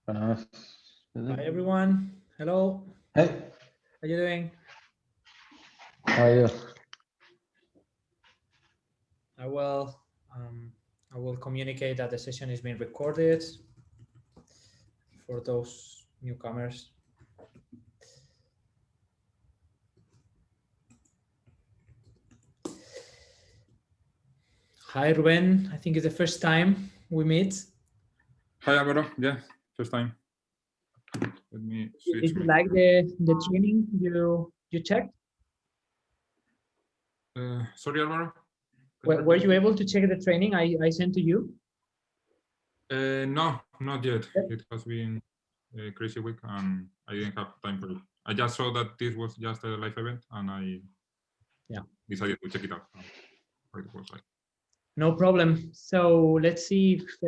Hi everyone. Hello. Hey. How you doing? How are you? I will communicate that the session is being recorded for those newcomers. Hi Ruben, I think it's the first time we meet. Hi Alvaro, yeah, first time. Let me switch. Did you like the training you checked? Sorry Alvaro. Were you able to check the training I sent to you? No, not yet. It has been a crazy week and I didn't have time for it. I just saw that this was just a live event and I decided to check it out. What it was like. No problem. So let's see if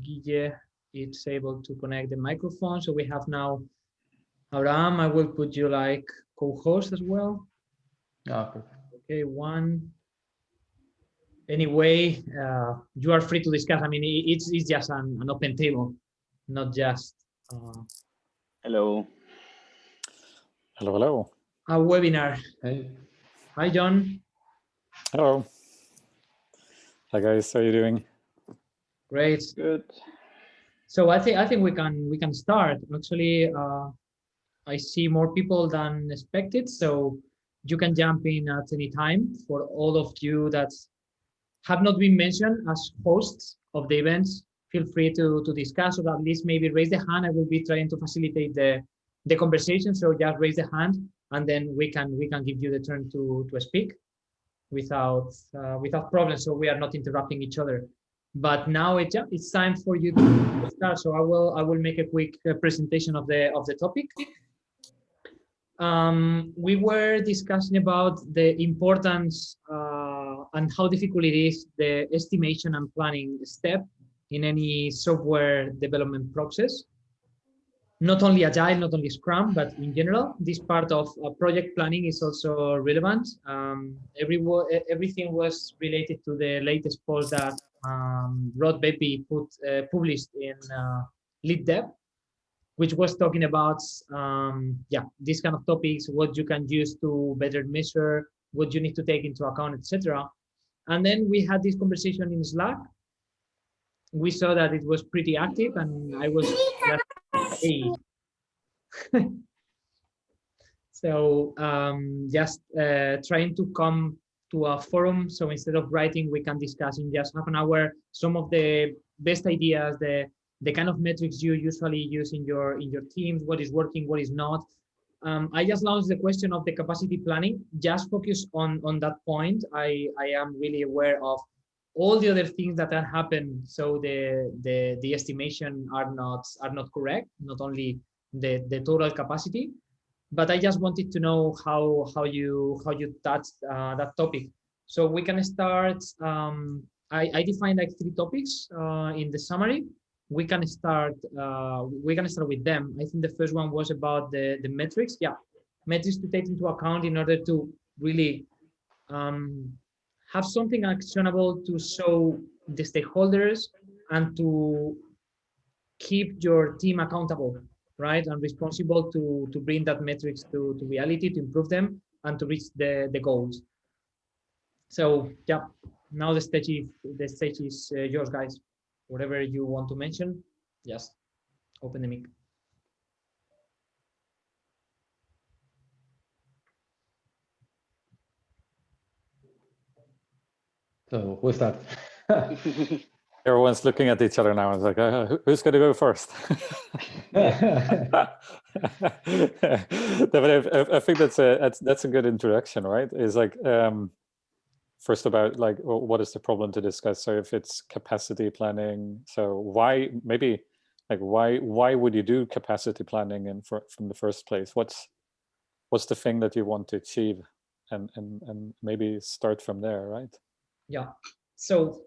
Guille is able to connect the microphone. So we have now Abraham. I will put you like co-host as well. Okay, one. Anyway, you are free to discuss. I mean, it's just an open table, not just hello. Hello. A webinar. Hey. Hi, John. Hello. Hi guys, how are you doing? Great. Good. So I think we can start. Actually, I see more people than expected, so you can jump in at any time. For all of you that have not been mentioned as hosts of the events, feel free to discuss, or at least maybe raise the hand. I will be trying to facilitate the conversation, so just raise the hand, and then we can give you the turn to speak without problem, so we are not interrupting each other. But now it's time for you to start. So I will make a quick presentation of the topic. We were discussing about the importance and how difficult it is, the estimation and planning step in any software development process. Not only Agile, not only Scrum, but in general, this part of project planning is also relevant. Everything was related to the latest post that Rod Beppi published in Lidr, which was talking about these kind of topics, what you can use to better measure, what you need to take into account, etc. And then we had this conversation in Slack. We saw that it was pretty active, and I was hey. So just trying to come to a forum. So instead of writing, we can discuss in just half an hour some of the best ideas, the kind of metrics you usually use in your teams, what is working, what is not. I just launched the question of the capacity planning. Just focus on that point. I am really aware of all the other things that have happened. So the estimation are not correct. Not only the total capacity, but I just wanted to know how you touched that topic. So we can start. I defined like 3 topics in the summary. We can start with them. I think the first one was about the metrics. Yeah, metrics to take into account in order to really have something actionable to show the stakeholders and to keep your team accountable, right, and responsible to bring that metrics to reality, to improve them, and to reach the goals. So yeah, now the stage is yours, guys. Whatever you want to mention, just open the mic. So who's that? Everyone's looking at each other now. It's like, who's going to go first? But I think that's a good introduction, right? It's like first about like what is the problem to discuss. So if it's capacity planning, so why would you do capacity planning from the first place? What's the thing that you want to achieve, and maybe start from there, right? Yeah. So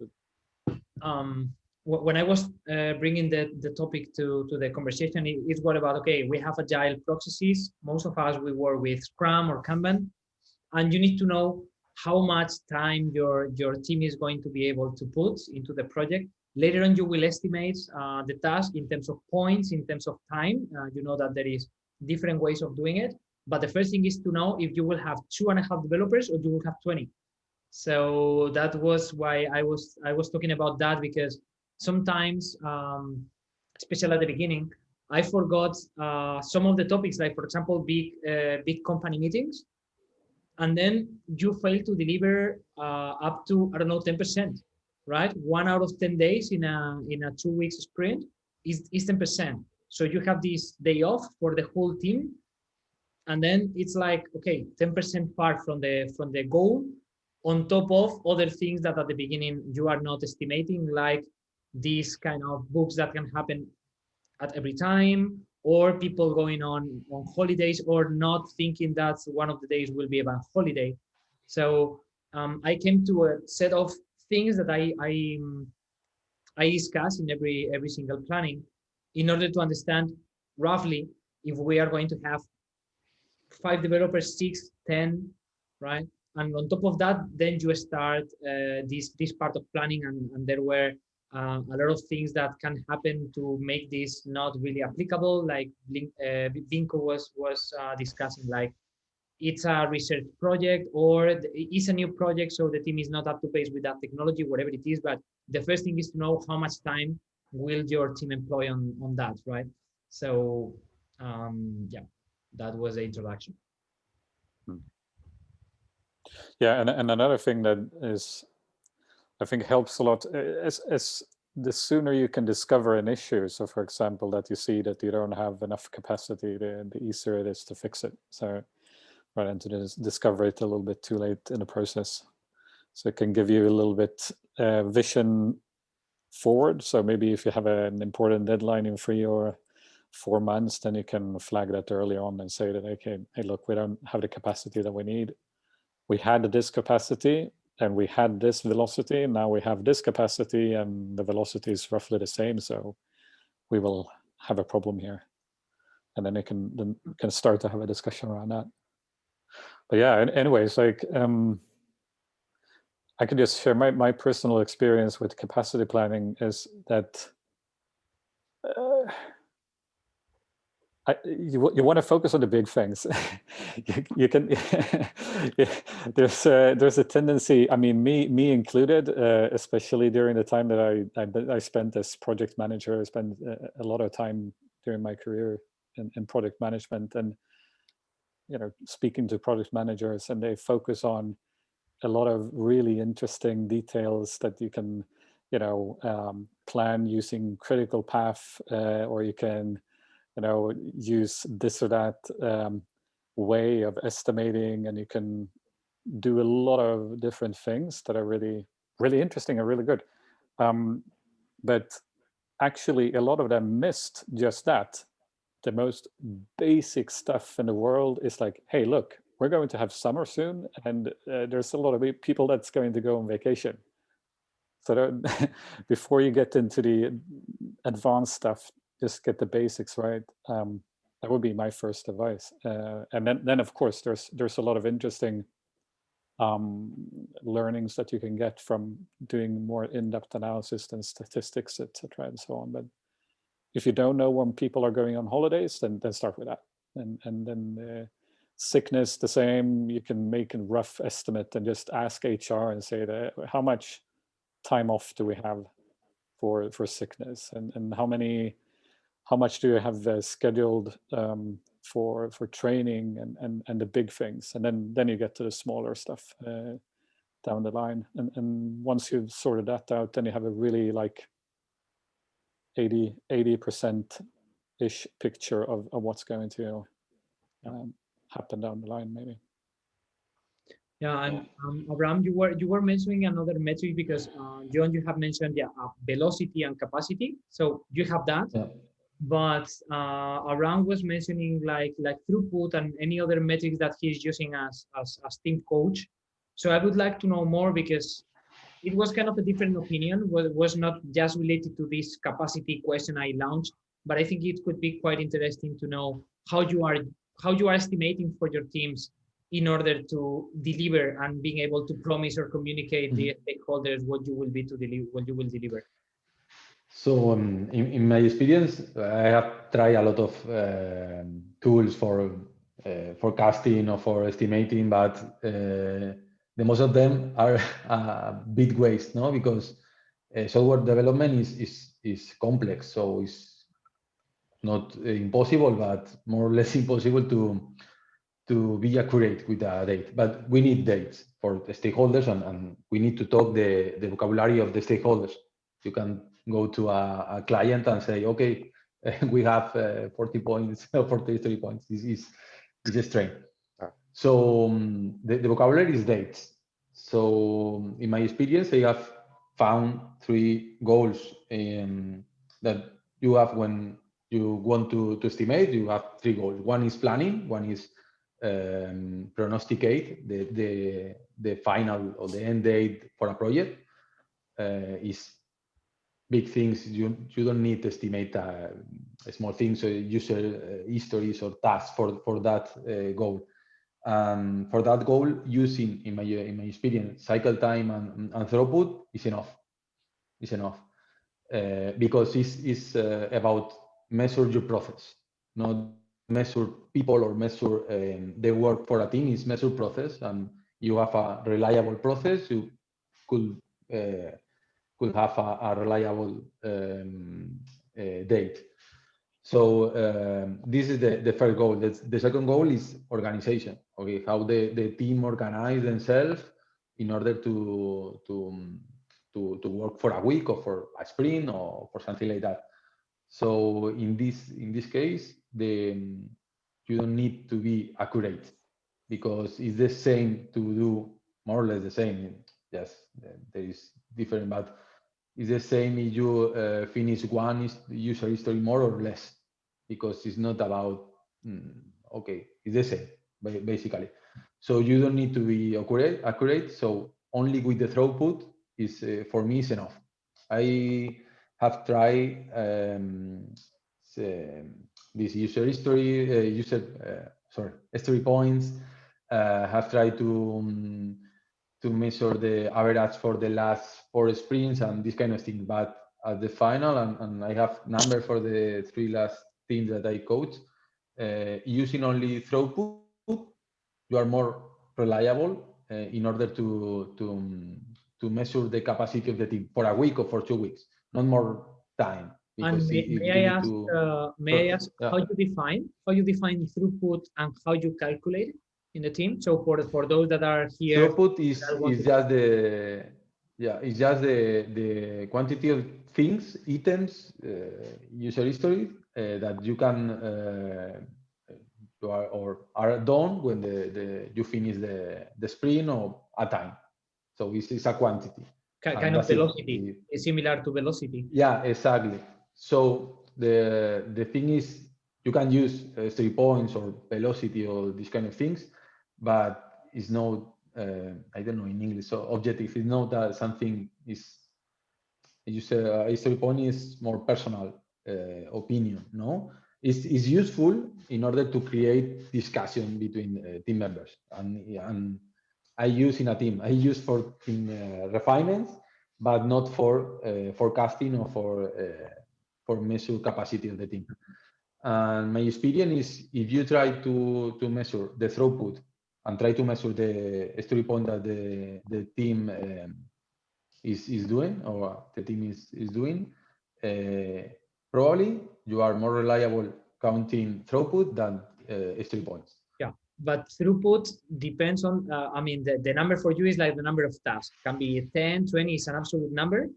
when I was bringing the topic to the conversation, it's what about, okay, we have agile processes. Most of us, we work with Scrum or Kanban, and you need to know how much time your team is going to be able to put into the project Later on, you will estimate the task in terms of points, in terms of time. You know that there is different ways of doing it. But the first thing is to know if you will have 2.5 developers or you will have 20. So that was why I was talking about that, because sometimes, especially at the beginning, I forgot some of the topics, like for example, big company meetings, and then you fail to deliver up to, I don't know, 10%, right? 1 out of 10 days in a 2 weeks sprint is 10%. So you have this day off for the whole team, and then it's like, okay, 10% far from the goal, on top of other things that at the beginning you are not estimating, like these kind of books that can happen at every time, or people going on holidays, or not thinking that one of the days will be a bank holiday. So I came to a set of things that I discuss in every single planning, in order to understand roughly if we are going to have 5 developers, 6, 10, right? And on top of that, then you start this part of planning, and there were a lot of things that can happen to make this not really applicable. Like Vinko was discussing, like it's a research project or it's a new project, so the team is not up to pace with that technology, whatever it is. But the first thing is to know how much time will your team employ on that, right? So yeah, that was the introduction. Yeah, and another thing that is, I think, helps a lot is the sooner you can discover an issue. So, for example, that you see that you don't have enough capacity, the easier it is to fix it. So, right into discover it a little bit too late in the process. So it can give you a little bit vision forward. So maybe if you have an important deadline in 3 or 4 months, then you can flag that early on and say that, okay, hey, look, we don't have the capacity that we need. We had this capacity and we had this velocity. Now we have this capacity and the velocity is roughly the same. So we will have a problem here. And then it can start to have a discussion around that. But yeah, anyways, like I can just share my personal experience with capacity planning is that you want to focus on the big things. you can there's a tendency, I mean, me included, especially during the time that I spent as project manager. I spent a lot of time during my career in project management, and speaking to project managers, and they focus on a lot of really interesting details that you can plan using critical path, or you can use this or that way of estimating, and you can do a lot of different things that are really, really interesting and really good. But actually, a lot of them missed just that. The most basic stuff in the world is like, hey, look, we're going to have summer soon, and there's a lot of people that's going to go on vacation. So before you get into the advanced stuff, just get the basics right. That would be my first advice. And then of course, there's a lot of interesting learnings that you can get from doing more in-depth analysis and statistics, etc., and so on. But if you don't know when people are going on holidays, then start with that. And then sickness, the same. You can make a rough estimate and just ask HR and say that how much time off do we have for sickness, and how much do you have scheduled for training and the big things, and then you get to the smaller stuff down the line, and once you've sorted that out, then you have a really like 80% ish picture of what's going to happen down the line, maybe. Yeah, and Abraham, you were mentioning another metric, because Jon, you have mentioned velocity and capacity. So you have that, but Abraham was mentioning like throughput and any other metrics that he's using as team coach. So I would like to know more, because it was kind of a different opinion. Was not just related to this capacity question I launched, but I think it could be quite interesting to know how you are estimating for your teams in order to deliver and being able to promise or communicate the stakeholders what you will deliver. So in my experience, I have tried a lot of tools for forecasting or for estimating, but the most of them are a bit waste, no? Because software development is complex, so it's not impossible, but more or less impossible to be accurate with the date. But we need dates for the stakeholders, and we need to talk the vocabulary of the stakeholders. You can go to a client and say, okay, we have 40 points or 43 points. This is a strain. So the vocabulary is dates. So in my experience, I have found 3 goals that you have when you want to estimate. You have 3 goals. One is planning. One is prognosticate the final or the end date for a project. Is big things. You don't need to estimate small things, so user histories or tasks for that goal. For that goal, using in my experience, cycle time and throughput is enough. Is enough because it's about measure your process, not measure people or measure the work for a team. Is measure process, and you have a reliable process. You could have a reliable date. So this is the first goal. The second goal is organization. Okay, how the team organize themselves in order to work for a week or for a sprint or for something like that. So in this case, you don't need to be accurate because it's the same to do more or less the same. Yes, there is different, but it's the same if you finish one user history more or less, because it's not about okay, it's the same basically. So you don't need to be accurate. So only with the throughput is for me is enough. I have tried this user history, history points. Have tried to measure the average for the last 4 sprints and this kind of thing. But at the final, and I have numbers for the 3 last teams that I coach, using only throughput, you are more reliable in order to measure the capacity of the team for a week or for 2 weeks, not more time. And may I ask how you define throughput and how you calculate it in the team? So for those that are here, throughput is just the quantity of things, items, user history that you can are done when you finish the sprint or a time. So it's a quantity. Kind of velocity. It's similar to velocity. Yeah, exactly. So the thing is, you can use 3 points or velocity or these kind of things, but it's no, I don't know in English, so objective is not that something is, you say a 3 point is more personal opinion, no? It's useful in order to create discussion between team members. And I use in a team, I use for team refinements, but not for forecasting or for measure capacity of the team. And my experience is, if you try to measure the throughput and try to measure the story point that the team is doing, or the team is doing, probably you are more reliable counting throughput than story points. Yeah, but throughput depends on, I mean, the number for you is like the number of tasks. Can be 10, 20 is an absolute number.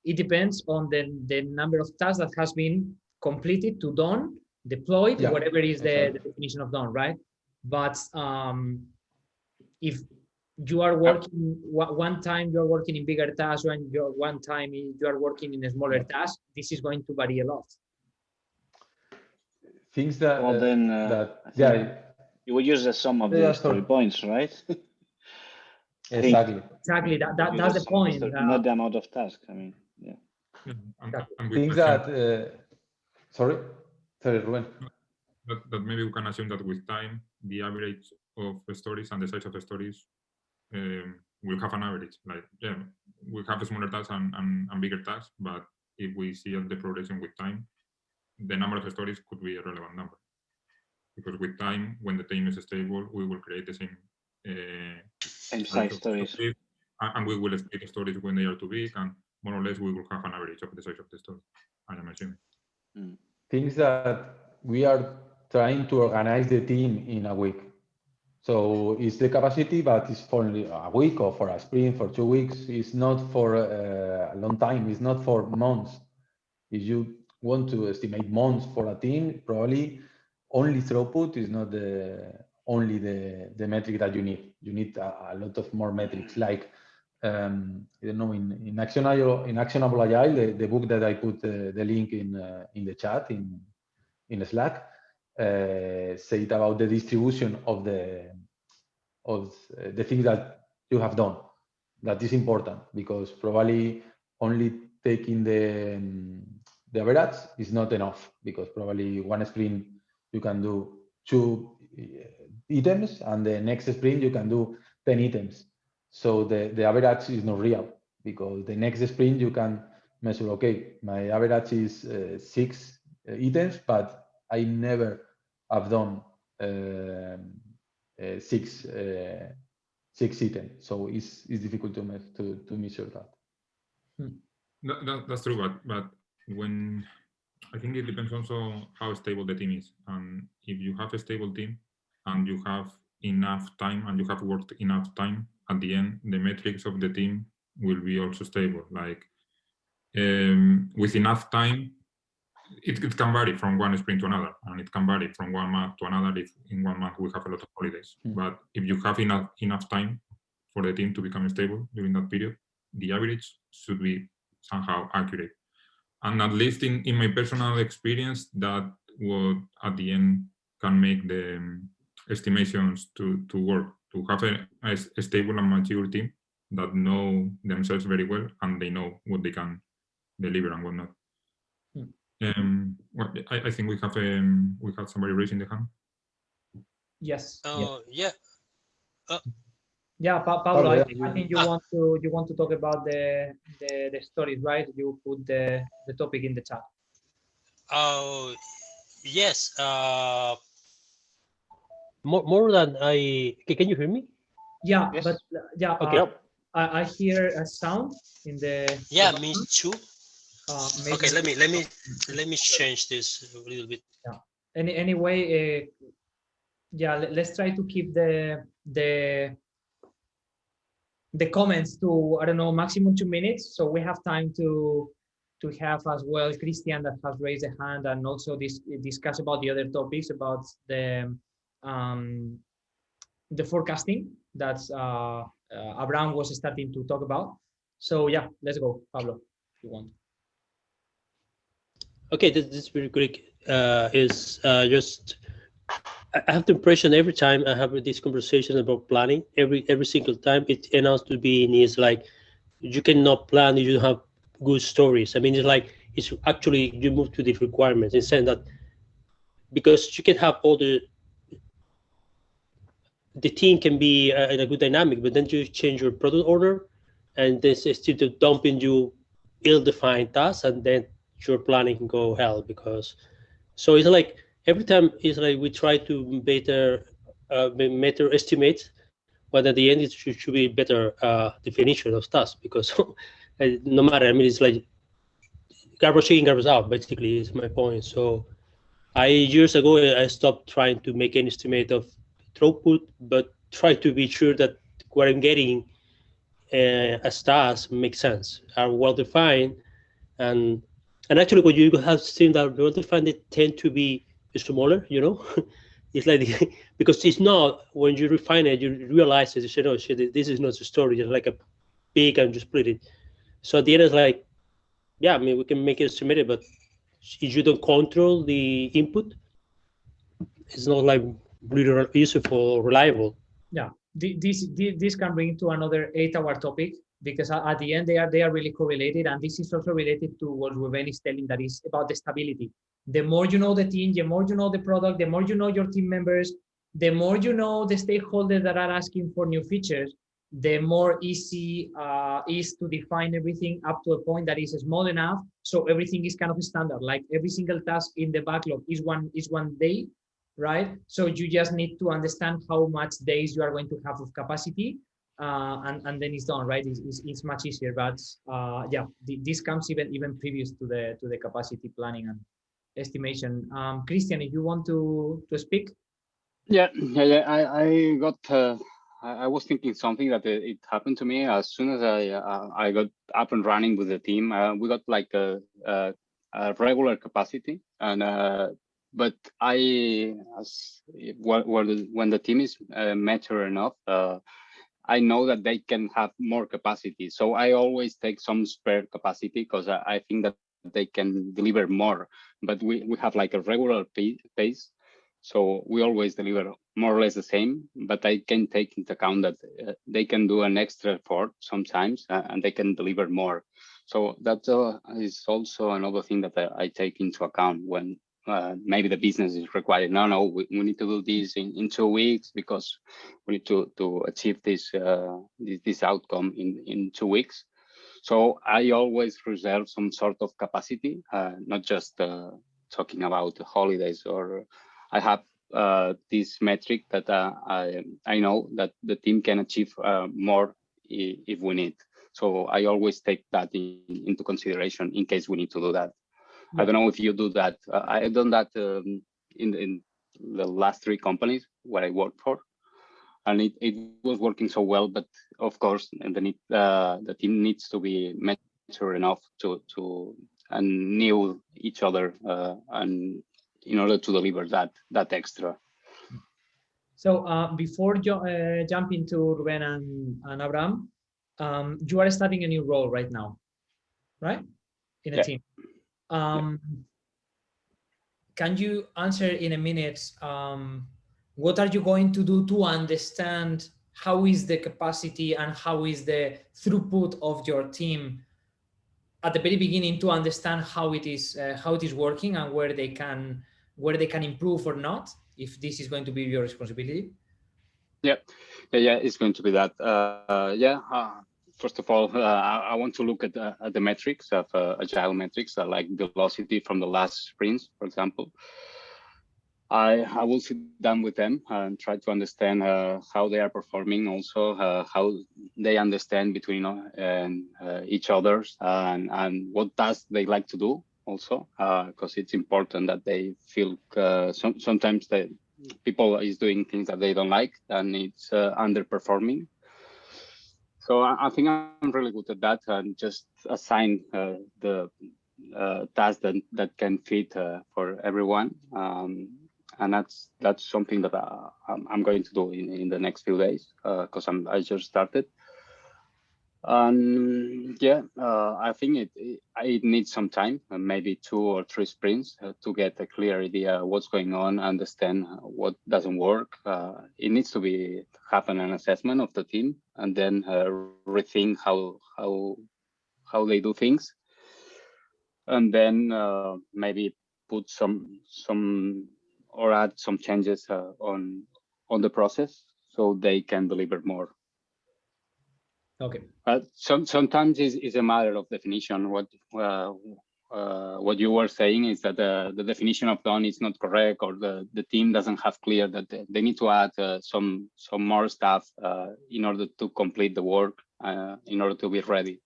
It depends on the number of tasks that has been completed to done, deployed, whatever is the definition of done, right? But if you are working one time, you're working in bigger tasks, and one time you are working in a smaller task, this is going to vary a lot. Things that well, then you would use the sum of the story points, right? Exactly. Exactly. That's the point. Not the amount of tasks. I mean, yeah. And things that. Sorry, Ruben. That maybe we can assume that with time, the average of the stories and the size of the stories will have an average. Like, yeah, we have smaller tasks and bigger tasks, but if we see the progression with time, the number of stories could be a relevant number. Because with time, when the team is stable, we will create the same size stories. And we will split the stories when they are too big, and more or less we will have an average of the size of the story, I am assuming. Things that we are trying to organize the team in a week. So it's the capacity, but it's for a week or for a sprint, for 2 weeks. It's not for a long time. It's not for months. If you want to estimate months for a team, probably only throughput is not only the metric that you need. You need a lot of more metrics, like I don't know, in Actionable Agile, the book that I put the link in the chat in Slack, said about the distribution of the things that you have done. That is important, because probably only taking the average is not enough, because probably one sprint you can do 2 items, and the next sprint you can do 10 items. So the average is not real, because the next sprint you can measure, okay, my average is 6 items, but I never have done 6 items. So it's difficult to measure that. That's true, but when I think it depends also how stable the team is. And if you have a stable team and you have enough time and you have worked enough time, at the end, the metrics of the team will be also stable. Like with enough time, it can vary from one sprint to another, and it can vary from 1 month to another if in 1 month we have a lot of holidays. But if you have enough time for the team to become stable during that period, the average should be somehow accurate. And at least in my personal experience, that would at the end can make the estimations to work, to have a stable and mature team that know themselves very well and they know what they can deliver and what not. Well, I think we have somebody raising the hand. Yes. Yeah. Yeah, Pablo, I think you want to talk about the stories, right? You put the topic in the chat. Oh, yes. More than can you hear me? Yeah, yes. But yeah. Okay. I hear a sound in the. Yeah, me too. Maybe okay, let me change this a little bit. Yeah. Anyway, yeah. Let's try to keep the comments to, I don't know, maximum 2 minutes, so we have time to have as well Christian that has raised a hand, and also discuss about the other topics about the forecasting that Abraham was starting to talk about. So yeah, let's go, Pablo, if you want. Okay, this is very quick. Just I have the impression every time I have this conversation about planning, every single time it ends up to be is like you cannot plan if you have good stories. I mean, it's actually you move to the requirements and saying that because you can have all the team can be in a good dynamic, but then you change your product order, and this is still dumping you ill-defined tasks, and then your planning can go hell because. So it's like every time it's like we try to better estimate, but at the end it should be better definition of tasks, because no matter, I mean, it's like garbage in, garbage out, basically is my point. So years ago I stopped trying to make an estimate of throughput, but try to be sure that what I'm getting as tasks makes sense, are well defined, and actually what you have seen that well defined, they tend to be smaller, you know. It's like because it's not, when you refine it, you realize it, you say, oh shit, this is not a story, it's like a big, and just split it. So at the end it's like, yeah, I mean, we can make it estimated, but if you don't control the input, it's not like really useful or reliable. Yeah, this can bring to another 8-hour topic, because at the end they are really correlated, and this is also related to what Ruben is telling, that is about the stability. The more you know the team, the more you know the product, the more you know your team members, the more you know the stakeholders that are asking for new features, the more easy is to define everything up to a point that is small enough, so everything is kind of standard. Like every single task in the backlog is one day, right? So you just need to understand how much days you are going to have of capacity, and then it's done, right? It's much easier. But yeah, this comes even previous to the capacity planning and estimation. Christian, if you want to speak. Yeah. I got. I was thinking something that it happened to me as soon as I got up and running with the team. We got like a regular capacity, and but when the team is mature enough, I know that they can have more capacity. So I always take some spare capacity because I think that they can deliver more. But we have like a regular pace. So we always deliver more or less the same, but I can take into account that they can do an extra effort sometimes and they can deliver more. So that is also another thing that I take into account when maybe the business is required. No, we need to do this in 2 weeks because we need to achieve this this outcome in 2 weeks. So I always reserve some sort of capacity, not just talking about the holidays. Or I have this metric that I know that the team can achieve more if we need. So I always take that into consideration in case we need to do that. I don't know if you do that. I've done that in the last 3 companies where I worked for, and it was working so well. But of course, the team needs to be mature enough to and knew each other and in order to deliver that extra. So before jumping to Ruben and Abraham, you are starting a new role right now, right? In a team. Can you answer in a minute, what are you going to do to understand how is the capacity and how is the throughput of your team at the very beginning, to understand how it is working and where they can improve or not, if this is going to be your responsibility? Yeah, it's going to be that. First of all, I want to look at the metrics of agile metrics, like velocity from the last sprints, for example. I will sit down with them and try to understand how they are performing, also how they understand between each other, and what tasks they like to do also, because it's important that they feel sometimes that people is doing things that they don't like and it's underperforming. So I think I'm really good at that, and just assign the tasks that can fit for everyone. And that's something that I'm going to do in the next few days, because I just started. And I think it needs some time, maybe 2 or 3 sprints to get a clear idea what's going on, understand what doesn't work. It needs to happen an assessment of the team, and then rethink how they do things, and then maybe put some or add some changes on the process so they can deliver more. Okay. Sometimes it's a matter of definition. What you were saying is that the definition of done is not correct, or the team doesn't have clear that they need to add some more stuff in order to complete the work, in order to be ready.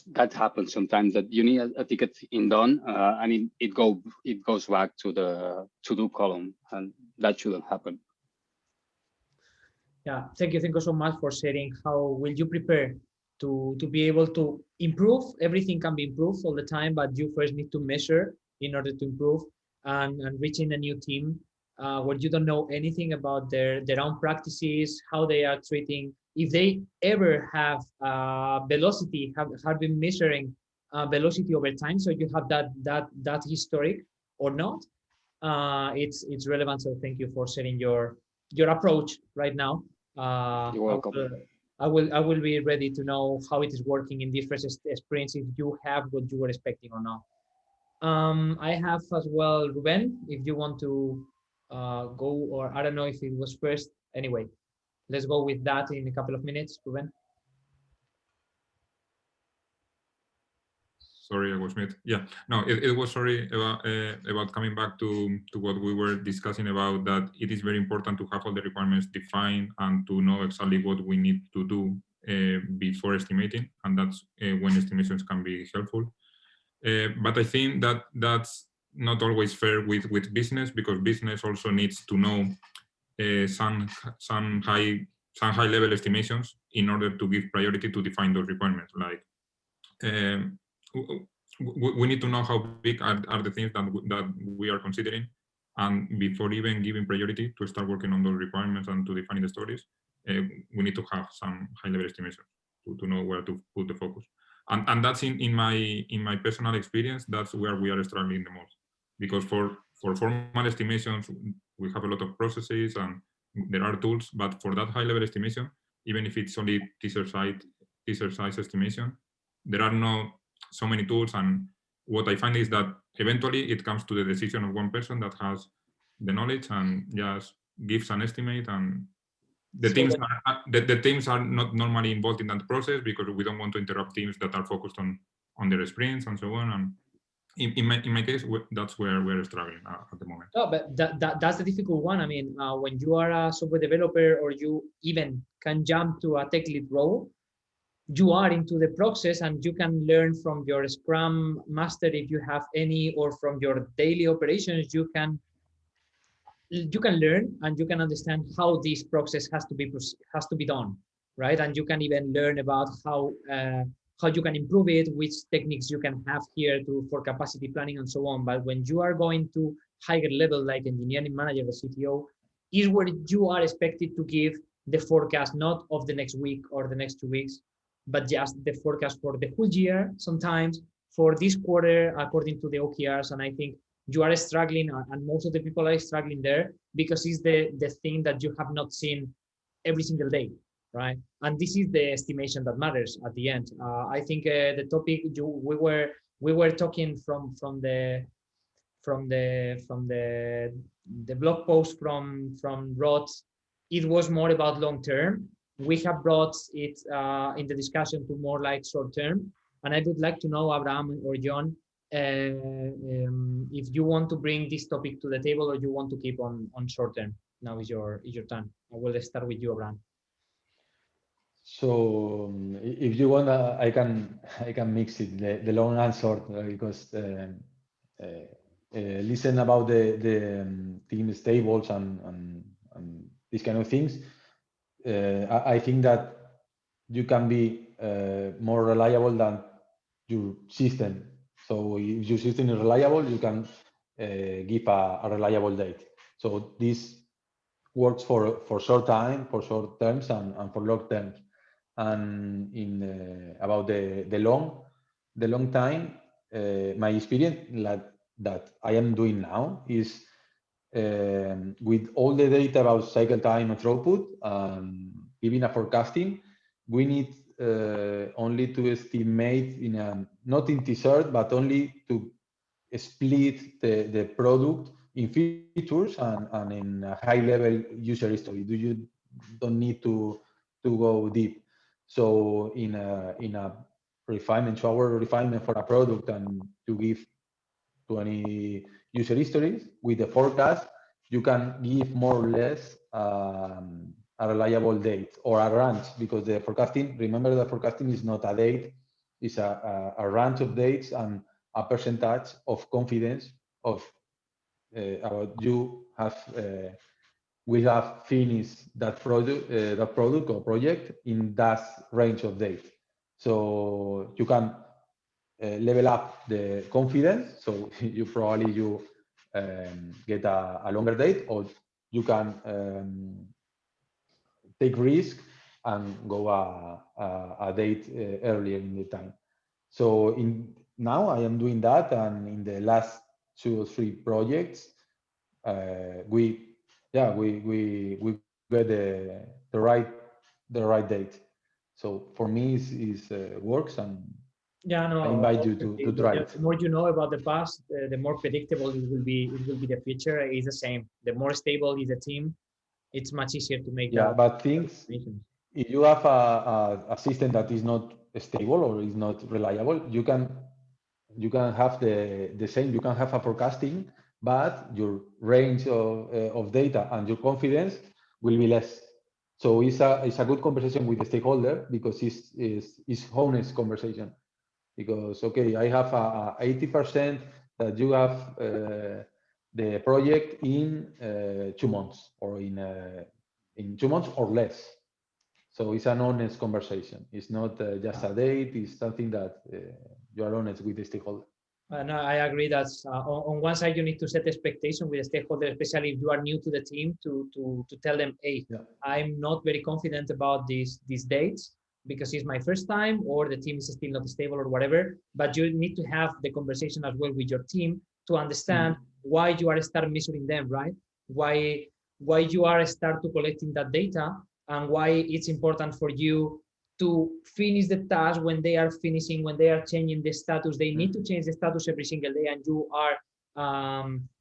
That happens sometimes, that you need a ticket in done, and it goes back to the to-do column, and that shouldn't happen. Yeah, thank you so much for sharing. How will you prepare to be able to improve? Everything can be improved all the time, but you first need to measure in order to improve. And reaching a new team where you don't know anything about their own practices, how they are treating, if they ever have velocity, have been measuring velocity over time, so you have that historic or not. It's relevant. So thank you for sharing your approach right now. You're welcome. I will be ready to know how it is working in different sprints, if you have what you were expecting or not. I have as well, Ruben, if you want to go, or I don't know if it was first. Anyway, let's go with that in a couple of minutes, Ruben. Sorry, I was mute. Yeah, no, it was sorry about coming back to what we were discussing about, that it is very important to have all the requirements defined and to know exactly what we need to do before estimating, and that's when estimations can be helpful. But I think that that's not always fair with business, because business also needs to know some high level estimations in order to give priority to define those requirements. Like we need to know how big are the things that we are considering, and before even giving priority to start working on those requirements and to defining the stories, we need to have some high level estimation to know where to put the focus. And that's in my personal experience, that's where we are struggling the most, because for formal estimations we have a lot of processes and there are tools, but for that high level estimation, even if it's only teaser size estimation, there are not so many tools. And what I find is that eventually it comes to the decision of one person that has the knowledge and just gives an estimate, and the teams are not normally involved in that process, because we don't want to interrupt teams that are focused on their sprints and so on. And in my case, that's where we're struggling at the moment. Oh, but that's the difficult one. I mean, when you are a software developer, or you even can jump to a tech lead role, you are into the process, and you can learn from your Scrum master if you have any, or from your daily operations. You can learn and you can understand how this process has to be done, right? And you can even learn about how you can improve it, which techniques you can have here for capacity planning and so on. But when you are going to higher level, like engineering manager or CTO, is where you are expected to give the forecast, not of the next week or the next 2 weeks, but just the forecast for the whole year, sometimes for this quarter according to the OKRs. And I think you are struggling, and most of the people are struggling there, because it's the thing that you have not seen every single day, right? And this is the estimation that matters at the end. I think the topic we were talking from the blog post from Rod, it was more about long term. We have brought it in the discussion to more like short term, and I would like to know, Abraham or Jon, if you want to bring this topic to the table, or you want to keep on short term. Now is your turn. I will start with you, Abraham. So if you want, I can mix it, the long and short, because listen about the team stables and these kind of things. I think that you can be more reliable than your system. So if your system is reliable, you can give a reliable date. So this works for short time, for short terms, and for long terms. And in about the long time, my experience that I am doing now is with all the data about cycle time and throughput, giving a forecasting, we need only to estimate in a, not in t-shirt, but only to split the product in features and in a high level user history. You don't need to go deep. So in a refinement, our refinement for a product, and to give 20 user histories with the forecast, you can give more or less a reliable date or a range, because the forecasting, remember, the forecasting is not a date, it's a range of dates and a percentage of confidence of about you have we have finished that product or project in that range of date. So you can level up the confidence. So you probably get a longer date, or you can take risk and go a date earlier in the time. So now I am doing that, and in the last 2 or 3 projects, we get the right date. So for me, it works, and yeah, no, I invite you to try it. The more you know about the past, the more predictable it will be. It will be the future. It's the same. The more stable is the team, it's much easier to make yeah, that. but things, if you have a system that is not stable or is not reliable, you can have the same, you can have a forecasting, but your range of data and your confidence will be less. So it's a good conversation with the stakeholder, because it's honest conversation. Because, okay, I have a 80% that you have the project in 2 months, or in 2 months or less. So it's an honest conversation. It's not just a date. It's something that you are honest with the stakeholder. No, I agree that on one side you need to set expectation with the stakeholder, especially if you are new to the team, to tell them, hey, yeah, I'm not very confident about these dates because it's my first time, or the team is still not stable, or whatever. But you need to have the conversation as well with your team to understand why you are start measuring them, right? Why you are start to collecting that data, and why it's important for you to finish the task when they are finishing, when they are changing the status. They need to change the status every single day, and you are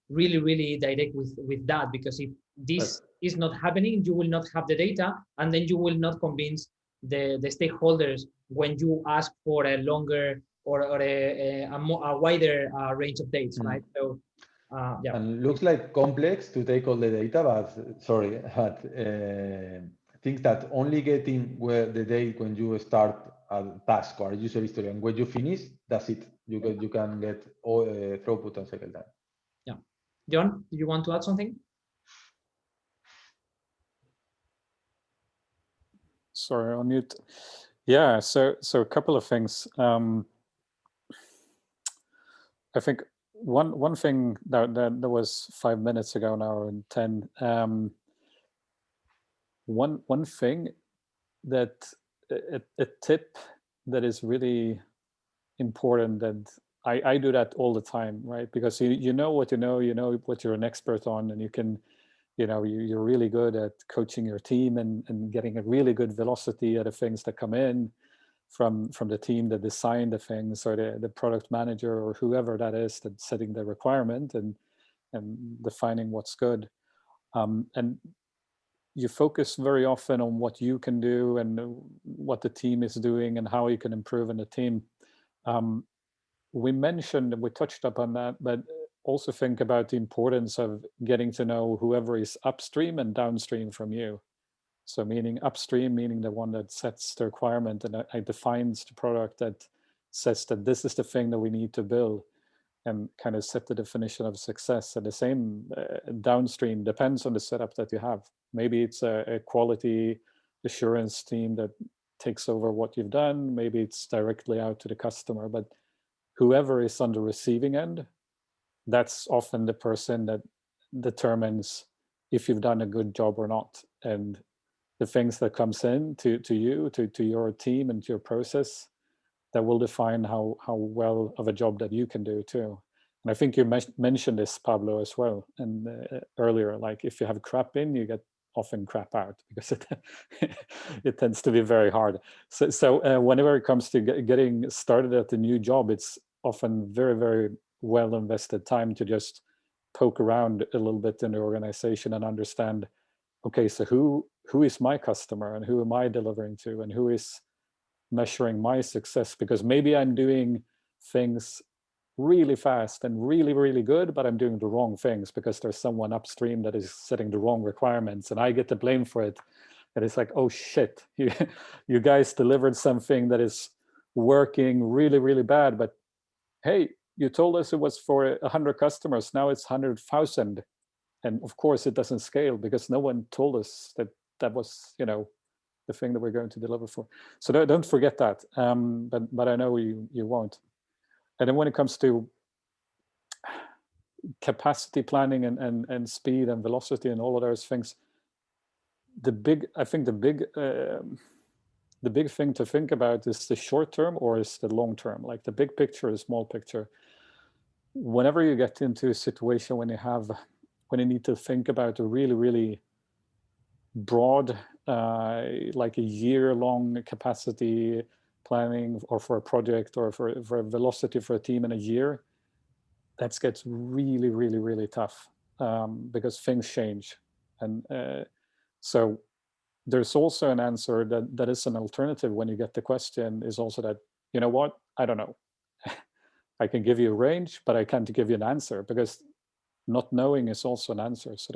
really, really direct with that, because if this is not happening, you will not have the data, and then you will not convince the stakeholders when you ask for a longer or a wider range of dates, right? So, yeah. And looks like complex to take all the data, but sorry, but think that only getting where the date when you start a task or a user history and when you finish, that's it. You can get all throughput and cycle time. Yeah. Jon, do you want to add something? Sorry, on mute. Yeah, so a couple of things. I think one thing that was 5 minutes ago now, and 10. One thing that a tip that is really important, that I do that all the time, right? Because you know what you know what you're an expert on, and you can, you're really good at coaching your team and getting a really good velocity out of things that come in from the team that design the things, or the product manager, or whoever that is that's setting the requirement and defining what's good. And you focus very often on what you can do and what the team is doing and how you can improve in the team. We mentioned, and we touched upon that, but also think about the importance of getting to know whoever is upstream and downstream from you. So meaning upstream, meaning the one that sets the requirement and defines the product, that says that this is the thing that we need to build, and kind of set the definition of success. And the same downstream depends on the setup that you have. Maybe it's a quality assurance team that takes over what you've done. Maybe it's directly out to the customer, but whoever is on the receiving end, that's often the person that determines if you've done a good job or not. And the things that comes in to you, to your team and to your process, that will define how well of a job that you can do too. And I think you mentioned this, Pablo, as well, and earlier, like if you have crap in, you get often crap out, because it tends to be very hard. So whenever it comes to getting started at a new job, it's often very, very well invested time to just poke around a little bit in the organization and understand, okay, so who is my customer, and who am I delivering to, and who is measuring my success? Because maybe I'm doing things really fast and really, really good, but I'm doing the wrong things because there's someone upstream that is setting the wrong requirements, and I get the blame for it. And it's like, oh shit, you guys delivered something that is working really, really bad, but hey, you told us it was for 100 customers, now it's 100,000. And of course it doesn't scale because no one told us that was, the thing that we're going to deliver for. So don't forget that. But I know you won't. And then when it comes to capacity planning and speed and velocity and all of those things, the big thing to think about is the short term or is the long term, like the big picture, the small picture. Whenever you get into a situation when you need to think about a really, really broad, like a year-long capacity planning, or for a project, or for a velocity for a team in a year, that gets really, really, really tough, because things change. And So there's also an answer that is an alternative when you get the question, is also that, you know what, I don't know. I can give you a range, but I can't give you an answer, because not knowing is also an answer. So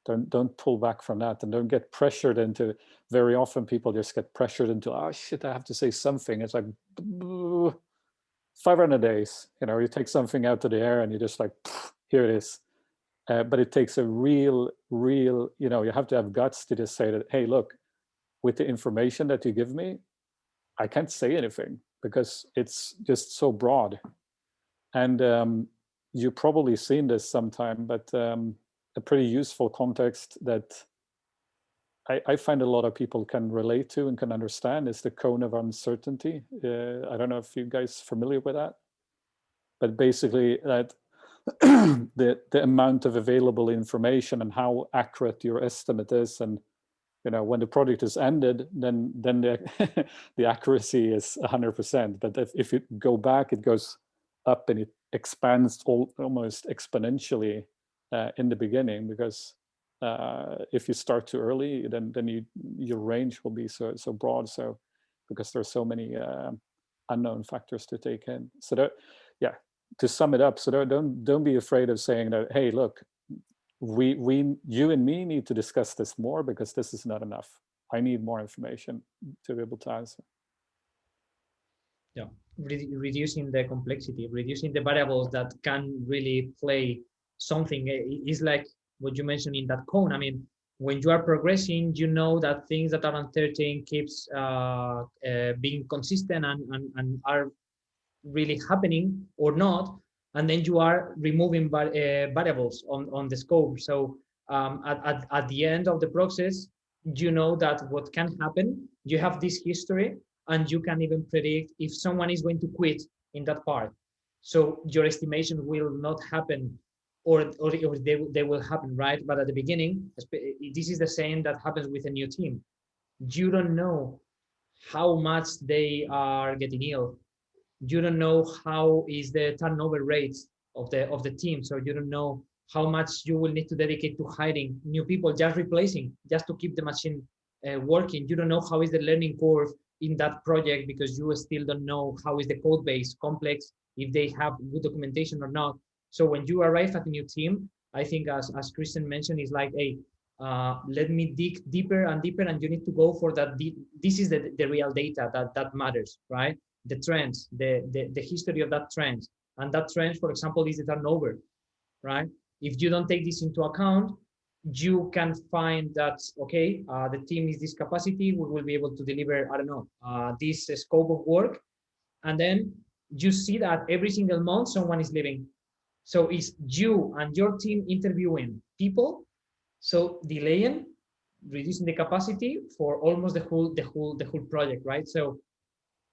don't pull back from that, and don't get pressured into. Very often people just get pressured into, oh shit, I have to say something. It's like 500 days, you know, you take something out of the air and you just like, here it is. But it takes a real, you know, you have to have guts to just say that, hey, look, with the information that you give me, I can't say anything because it's just so broad. And you've probably seen this sometime, but a pretty useful context that I find a lot of people can relate to and can understand is the cone of uncertainty. I don't know if you guys are familiar with that, but basically that the amount of available information and how accurate your estimate is, and you know, when the project is ended, then the the accuracy is 100%. But if you go back, it goes up and it expands almost exponentially in the beginning, because if you start too early, then your range will be so broad. So because there's so many unknown factors to take in. So that, yeah, to sum it up, so don't be afraid of saying that, hey, look, you and me need to discuss this more, because this is not enough. I need more information to be able to answer. Yeah, reducing the complexity, reducing the variables that can really play something. Is like what you mentioned in that cone. I mean, when you are progressing, you know that things that are uncertain keeps being consistent and are really happening or not, and then you are removing variables on the scope. So at the end of the process, you know that what can happen, you have this history, and you can even predict if someone is going to quit in that part. So your estimation will not happen, or they will happen, right? But at the beginning, this is the same that happens with a new team. You don't know how much they are getting ill. You don't know how is the turnover rate of the team. So you don't know how much you will need to dedicate to hiring new people, just replacing, just to keep the machine working. You don't know how is the learning curve in that project, because you still don't know how is the code base complex, if they have good documentation or not. So when you arrive at a new team, I think as Christian mentioned, is like, hey, let me dig deeper and deeper, and you need to go for that. This is the real data that matters, right? The trends, the history of that trend. And that trend, for example, is the turnover, right? If you don't take this into account, you can find that, okay, the team is this capacity, we will be able to deliver, I don't know, this scope of work. And then you see that every single month someone is leaving. So it's you and your team interviewing people, so delaying, reducing the capacity for almost the whole project, right? So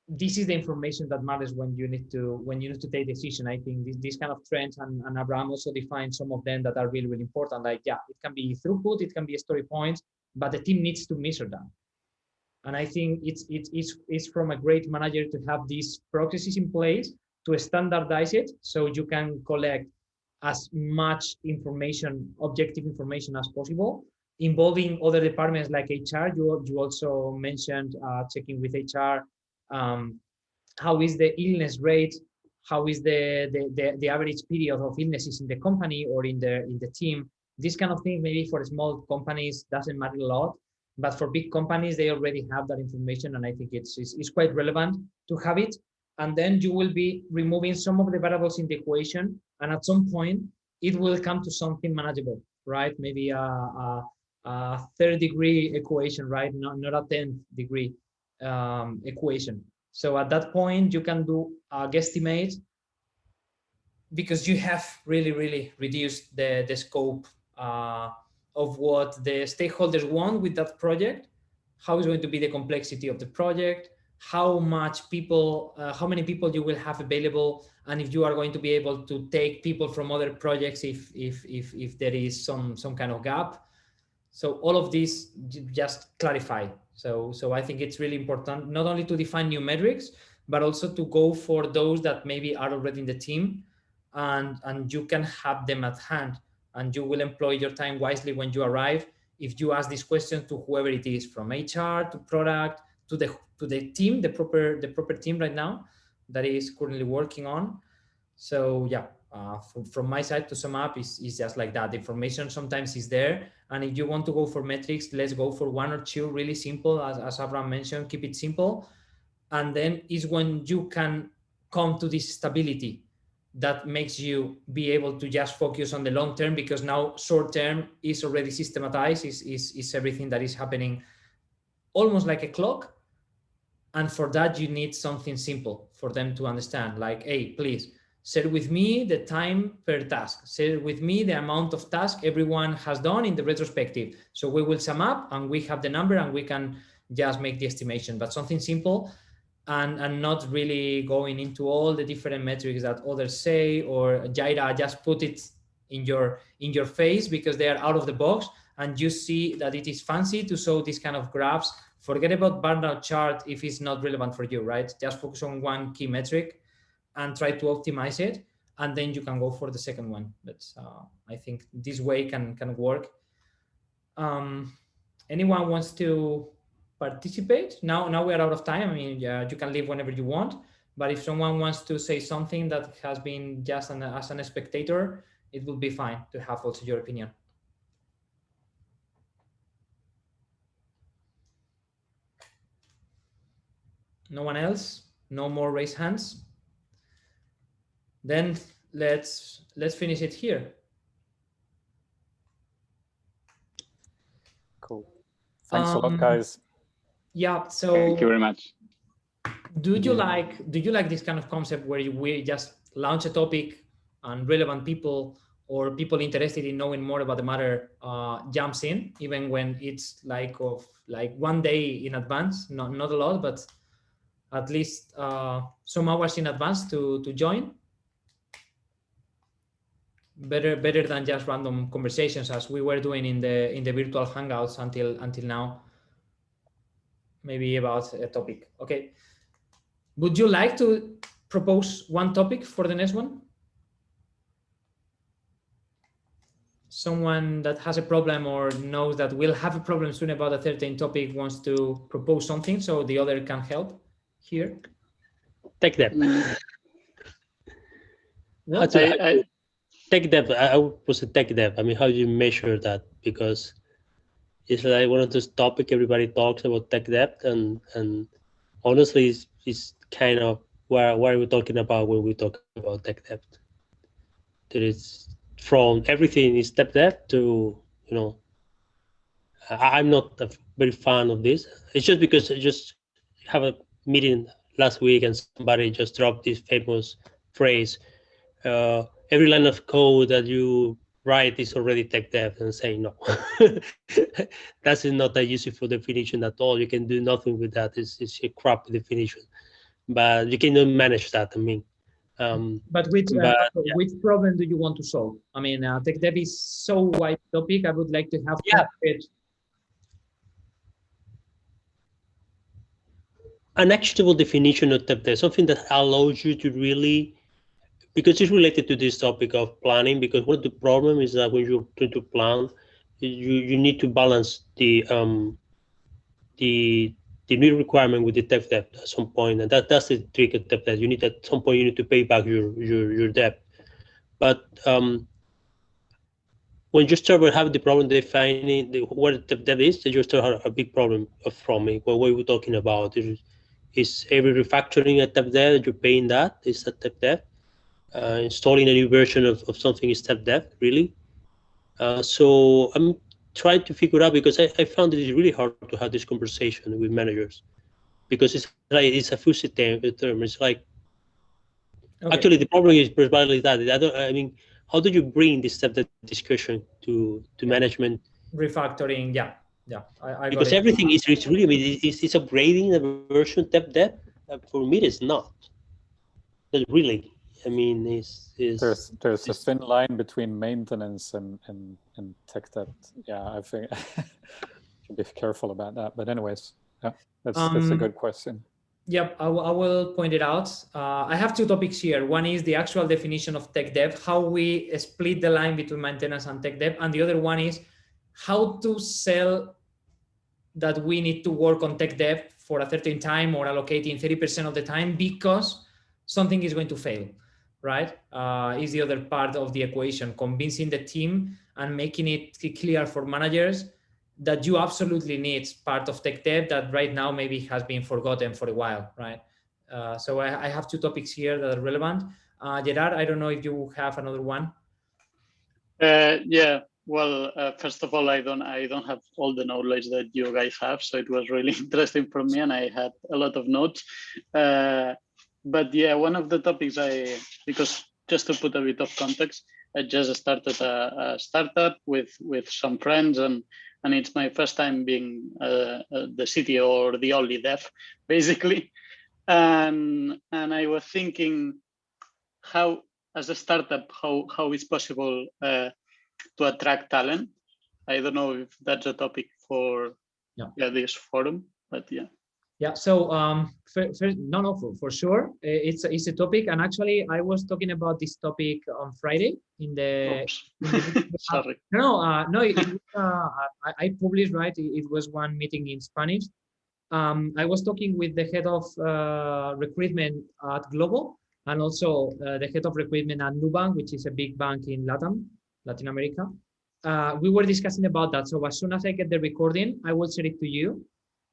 this is the information that matters when you need to take decision. I think these kind of trends, and Abraham also defined some of them that are really, really important. Like, yeah, it can be throughput, it can be story points, but the team needs to measure that. And I think it's from a great manager to have these processes in place to standardize it, so you can collect as much information, objective information as possible, involving other departments like HR. You also mentioned checking with HR. How is the illness rate? How is the average period of illnesses in the company or in the team? This kind of thing, maybe for small companies doesn't matter a lot, but for big companies, they already have that information, and I think it's quite relevant to have it. And then you will be removing some of the variables in the equation, and at some point, it will come to something manageable, right? Maybe a third degree equation, right? Not a 10th degree equation. So at that point, you can do a guesstimate, because you have really, really reduced the scope of what the stakeholders want with that project, how is going to be the complexity of the project, how many people you will have available, and if you are going to be able to take people from other projects if there is some kind of gap. So all of this just clarify. So I think it's really important not only to define new metrics, but also to go for those that maybe are already in the team, and you can have them at hand, and you will employ your time wisely when you arrive, if you ask these questions to whoever it is, from HR to product to the team, the proper team right now that is currently working on. So yeah, from my side, to sum up, is just like that. The information sometimes is there, and if you want to go for metrics, let's go for 1 or 2 really simple, as Abraham mentioned. Keep it simple, and then is when you can come to this stability that makes you be able to just focus on the long term, because now short term is already systematized, is everything that is happening almost like a clock. And for that, you need something simple for them to understand, like, hey, please share with me the time per task, share with me the amount of tasks everyone has done in the retrospective. So we will sum up and we have the number and we can just make the estimation, but something simple. And not really going into all the different metrics that others say, or Jaira just put it in your face because they are out of the box, and you see that it is fancy to show these kind of graphs. Forget about burnout chart if it's not relevant for you, right? Just focus on one key metric and try to optimize it, and then you can go for the second one. But I think this way can work. Anyone wants to participate? Now we are out of time. I mean, yeah, you can leave whenever you want, but if someone wants to say something that has been just as a spectator, it will be fine to have also your opinion. No one else? No more raised hands? Then let's finish it here. Cool. Thanks a lot, guys. Yeah. So thank you very much. Do you like this kind of concept where we just launch a topic and relevant people or people interested in knowing more about the matter jumps in, even when it's like 1 day in advance, not a lot, but at least some hours in advance to join? Better than just random conversations as we were doing in the virtual Hangouts until now. Maybe about a topic. Okay. Would you like to propose one topic for the next one? Someone that has a problem or knows that will have a problem soon about a certain topic wants to propose something so the other can help here? Tech debt. What? Tech debt. I would put a tech debt. I mean, how do you measure that? Because it's like one of those topics everybody talks about, tech debt, and honestly, it's kind of what are we talking about when we talk about tech debt? There is from everything is tech debt to, I'm not a very fan of this. It's just because I just have a meeting last week and somebody just dropped this famous phrase, every line of code that you write is already tech debt, and saying no. That's not a useful definition at all. You can do nothing with that. It's a crap definition, but you cannot manage that. I mean, but which problem do you want to solve? I mean, tech debt is so wide topic. I would like to have an actionable definition of tech debt, something that allows you to really, because it's related to this topic of planning, because one of the problems is that when you're trying to plan, you need to balance the new requirement with the tech debt at some point, and that's the trick of tech debt. You need at some point you need to pay back your debt. But when you start having the problem defining what tech debt is, you start having a big problem from it. What we're talking about is every refactoring a tech debt, you're paying that, is a tech debt. Installing a new version of something is tech debt, really. So I'm trying to figure out, because I found it is really hard to have this conversation with managers, because it's a fuzzy term. It's like, actually the problem is precisely that. I mean, how do you bring this tech debt discussion to management? Refactoring, yeah. I because everything is really, I mean, it's upgrading the version tech debt. For me, it's not. But really. I mean, there's a thin line between maintenance and tech debt. Yeah, I think should be careful about that. But anyways, yeah, that's a good question. Yep, I will point it out. I have 2 topics here. One is the actual definition of tech debt, how we split the line between maintenance and tech debt, and the other one is how to sell that we need to work on tech dev for a certain time or allocating 30% of the time because something is going to fail, right? Is the other part of the equation, convincing the team and making it clear for managers that you absolutely need part of tech dev that right now maybe has been forgotten for a while, right? So I have two topics here that are relevant. Gerard, I don't know if you have another one. Yeah. Well, first of all, I don't have all the knowledge that you guys have, so it was really interesting for me, and I had a lot of notes. But yeah, one of the topics because just to put a bit of context, I just started a startup with some friends, and it's my first time being the CTO or the only dev, basically. And I was thinking how, as a startup, how it's possible to attract talent. I don't know if that's a topic for this forum, but yeah. Yeah. So for sure, it's a topic, and actually, I was talking about this topic on Friday in the. Sorry. No. I published, right. It was one meeting in Spanish. I was talking with the head of recruitment at Global, and also the head of recruitment at Nubank, which is a big bank in Latin America. We were discussing about that. So as soon as I get the recording, I will share it to you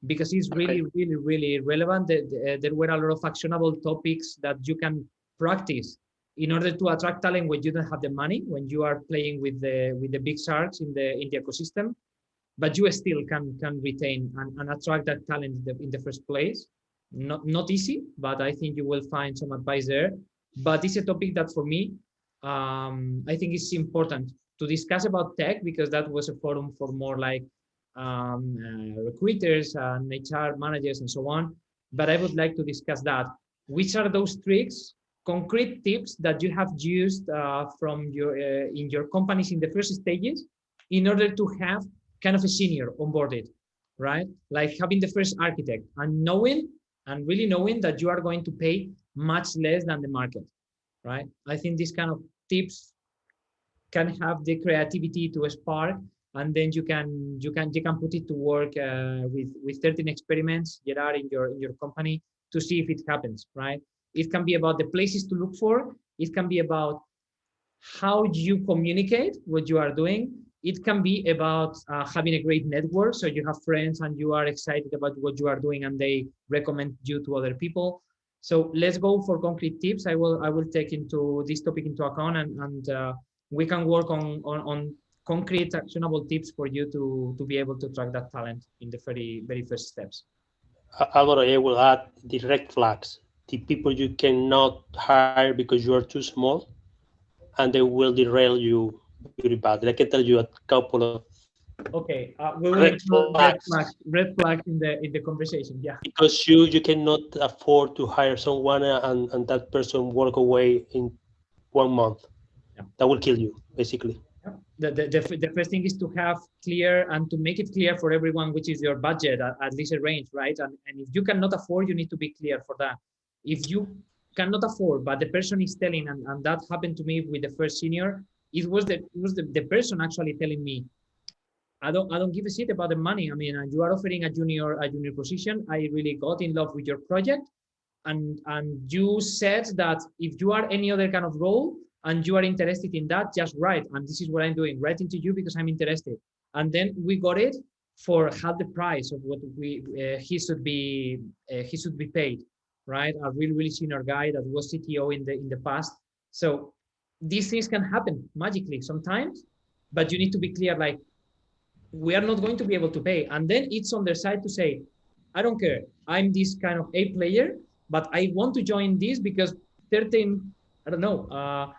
because it's really, really, really relevant. There were a lot of actionable topics that you can practice in order to attract talent when you don't have the money, when you are playing with the big sharks in the ecosystem, but you still can retain and attract that talent in the first place. Not easy, but I think you will find some advice there. But it's a topic that for me, I think it's important to discuss about tech, because that was a forum for more like recruiters and HR managers and so on. But I would like to discuss that. Which are those tricks, concrete tips that you have used from your in your companies in the first stages in order to have kind of a senior onboarded, right? Like having the first architect and really knowing that you are going to pay much less than the market, right? I think these kind of tips can have the creativity to spark, and then you can put it to work with 13 experiments, Gerard, in your company to see if it happens, right? It can be about the places to look for. It can be about how you communicate what you are doing. It can be about having a great network, so you have friends and you are excited about what you are doing and they recommend you to other people. So let's go for concrete tips. I will take this topic into account, and we can work on concrete actionable tips for you to be able to track that talent in the very, very first steps. Alvaro, I will add the red flags, the people you cannot hire because you are too small, and they will derail you very badly. I can tell you a couple of we will include red flags in the conversation. Yeah, because you cannot afford to hire someone and that person walk away in 1 month. Yeah. That will kill you, basically. Yeah. The first thing is to have clear and to make it clear for everyone which is your budget, at least a range, right? And if you cannot afford, you need to be clear for that. If you cannot afford, but the person is telling, and that happened to me with the first senior, it was the person actually telling me, I don't give a shit about the money. I mean, you are offering a junior position. I really got in love with your project, and you said that if you are any other kind of role and you are interested in that, just write. And this is what I'm doing, writing to you because I'm interested. And then we got it for half the price of what he should be paid, right? A really senior guy that was CTO in the past. So these things can happen magically sometimes, but you need to be clear, like, we are not going to be able to pay. And then it's on their side to say, I don't care. I'm this kind of A player, but I want to join this because certain, I don't know,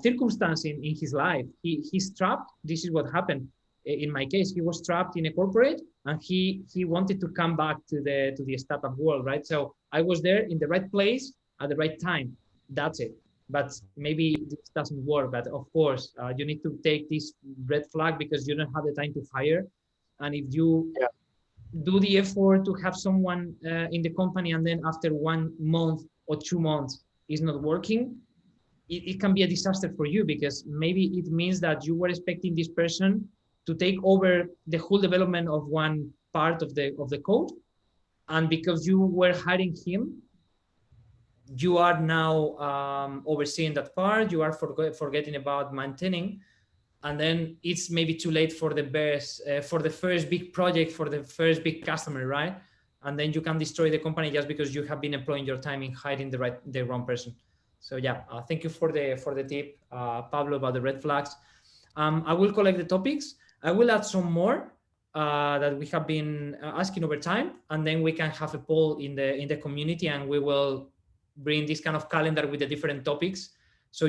circumstance in his life. He's trapped. This is what happened. In my case, he was trapped in a corporate and he wanted to come back to the startup world, right? So I was there in the right place at the right time. That's it. But maybe this doesn't work. But of course, you need to take this red flag because you don't have the time to hire. And if you do the effort to have someone in the company and then after 1 month or 2 months is not working, it can be a disaster for you, because maybe it means that you were expecting this person to take over the whole development of one part of the code. And because you were hiring him, you are now overseeing that part. You are forgetting about maintaining, and then it's maybe too late for the first big project, for the first big customer, right? And then you can destroy the company just because you have been employing your time in hiring the wrong person. So yeah, thank you for the tip, Pablo, about the red flags. I will collect the topics. I will add some more that we have been asking over time, and then we can have a poll in the community, and we will bring this kind of calendar with the different topics. So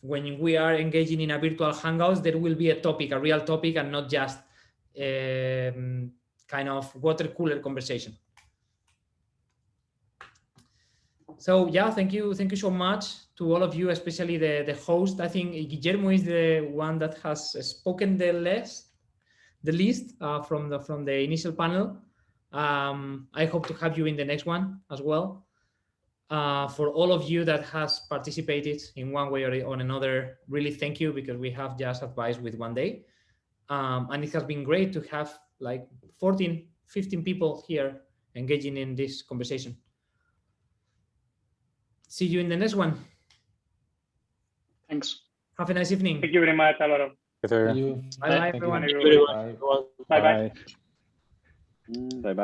when we are engaging in a virtual Hangouts, there will be a topic, a real topic, and not just kind of water cooler conversation. So yeah, thank you so much to all of you, especially the host. I think Guillermo is the one that has spoken the least from the initial panel. I hope to have you in the next one as well. For all of you that has participated in one way or on another, really thank you, because we have just advised with one day. And it has been great to have like 14, 15 people here engaging in this conversation. See you in the next one. Thanks. Have a nice evening. Thank you very much, Alvaro. Bye-bye, everyone. Bye. Bye-bye. Bye. Bye-bye.